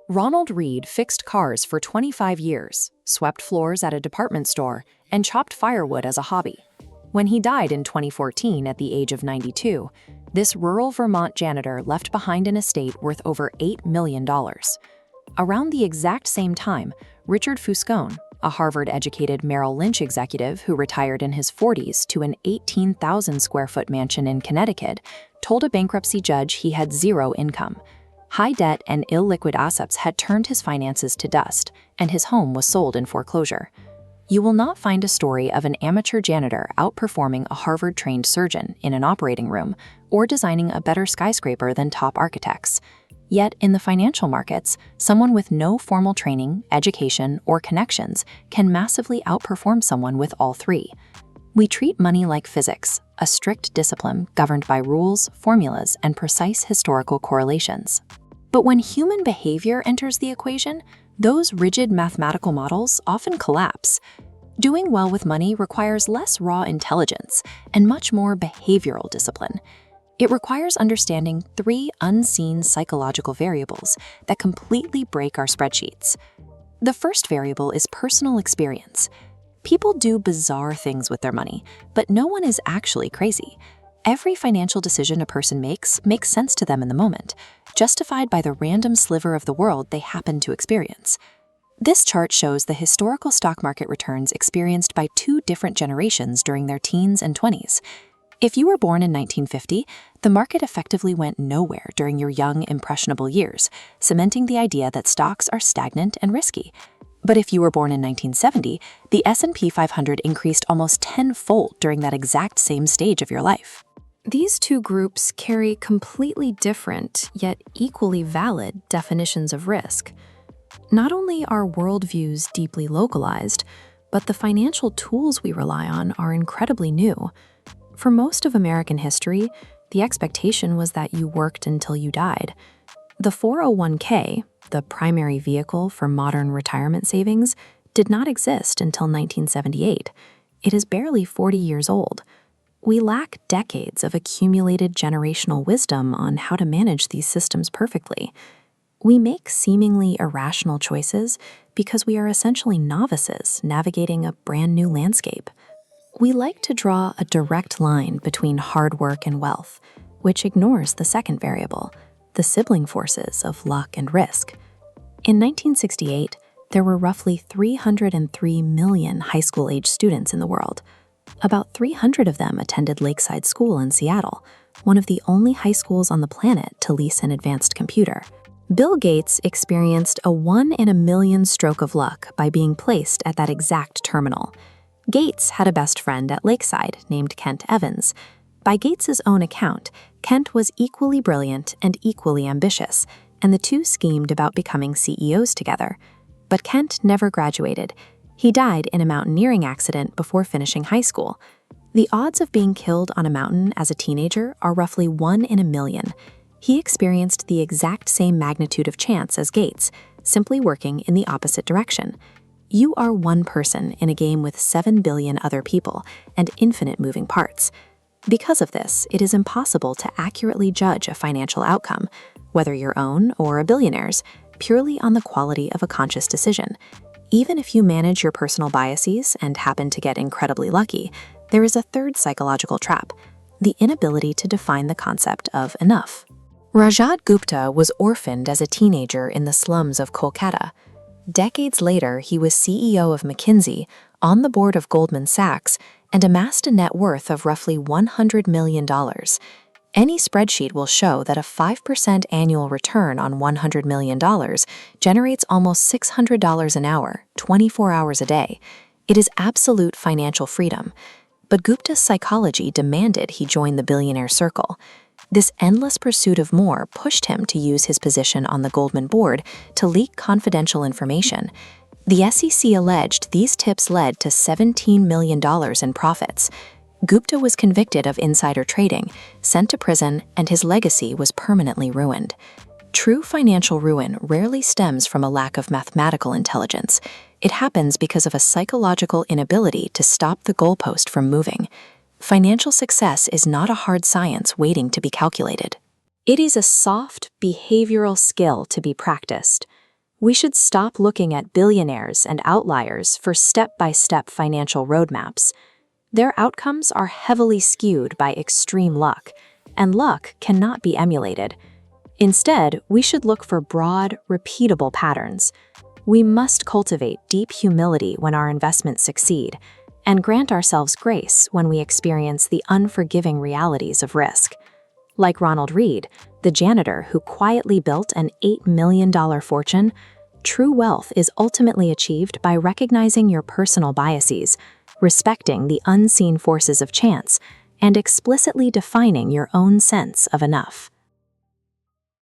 Ronald Reed fixed cars for 25 years, swept floors at a department store, and chopped firewood as a hobby. When he died in 2014 at the age of 92, this rural Vermont janitor left behind an estate worth over $8 million. Around the exact same time, Richard Fuscone, a Harvard-educated Merrill Lynch executive who retired in his 40s to an 18,000-square-foot mansion in Connecticut, told a bankruptcy judge he had zero income. High debt and illiquid assets had turned his finances to dust, and his home was sold in foreclosure. You will not find a story of an amateur janitor outperforming a Harvard-trained surgeon in an operating room or designing a better skyscraper than top architects. Yet, in the financial markets, someone with no formal training, education, or connections can massively outperform someone with all three. We treat money like physics, a strict discipline governed by rules, formulas, and precise historical correlations. But when human behavior enters the equation, those rigid mathematical models often collapse. Doing well with money requires less raw intelligence and much more behavioral discipline. It requires understanding three unseen psychological variables that completely break our spreadsheets. The first variable is personal experience. People do bizarre things with their money, but no one is actually crazy. Every financial decision a person makes sense to them in the moment, justified by the random sliver of the world they happen to experience. This chart shows the historical stock market returns experienced by two different generations during their teens and 20s. If you were born in 1950, the market effectively went nowhere during your young, impressionable years, cementing the idea that stocks are stagnant and risky. But if you were born in 1970, the S&P 500 increased almost tenfold during that exact same stage of your life. These two groups carry completely different, yet equally valid definitions of risk. Not only are worldviews deeply localized, but the financial tools we rely on are incredibly new. For most of American history, the expectation was that you worked until you died. The 401k, the primary vehicle for modern retirement savings, did not exist until 1978. It is barely 40 years old. We lack decades of accumulated generational wisdom on how to manage these systems perfectly. We make seemingly irrational choices because we are essentially novices navigating a brand new landscape. We like to draw a direct line between hard work and wealth, which ignores the second variable, the sibling forces of luck and risk. In 1968, there were roughly 303 million high school-age students in the world. About 300 of them attended Lakeside School in Seattle, one of the only high schools on the planet to lease an advanced computer. Bill Gates experienced a 1 in a million stroke of luck by being placed at that exact terminal. Gates had a best friend at Lakeside named Kent Evans. By Gates's own account, Kent was equally brilliant and equally ambitious, and the two schemed about becoming CEOs together. But Kent never graduated. He died in a mountaineering accident before finishing high school. The odds of being killed on a mountain as a teenager are roughly 1 in a million. He experienced the exact same magnitude of chance as Gates, simply working in the opposite direction. You are one person in a game with 7 billion other people and infinite moving parts. Because of this, it is impossible to accurately judge a financial outcome, whether your own or a billionaire's, purely on the quality of a conscious decision. Even if you manage your personal biases and happen to get incredibly lucky, there is a third psychological trap, the inability to define the concept of enough. Rajat Gupta was orphaned as a teenager in the slums of Kolkata. Decades later, he was CEO of McKinsey, on the board of Goldman Sachs, and amassed a net worth of roughly $100 million. Any spreadsheet will show that a 5% annual return on $100 million generates almost $600 an hour, 24 hours a day. It is absolute financial freedom. But Gupta's psychology demanded he join the billionaire circle. This endless pursuit of more pushed him to use his position on the Goldman board to leak confidential information. The SEC alleged these tips led to $17 million in profits. Gupta was convicted of insider trading, sent to prison, and his legacy was permanently ruined. True financial ruin rarely stems from a lack of mathematical intelligence. It happens because of a psychological inability to stop the goalpost from moving. Financial success is not a hard science waiting to be calculated. It is a soft behavioral skill to be practiced. We should stop looking at billionaires and outliers for step-by-step financial roadmaps. Their outcomes are heavily skewed by extreme luck, and luck cannot be emulated. Instead, we should look for broad, repeatable patterns. We must cultivate deep humility when our investments succeed, and grant ourselves grace when we experience the unforgiving realities of risk. Like Ronald Read, the janitor who quietly built an $8 million fortune, true wealth is ultimately achieved by recognizing your personal biases, respecting the unseen forces of chance, and explicitly defining your own sense of enough.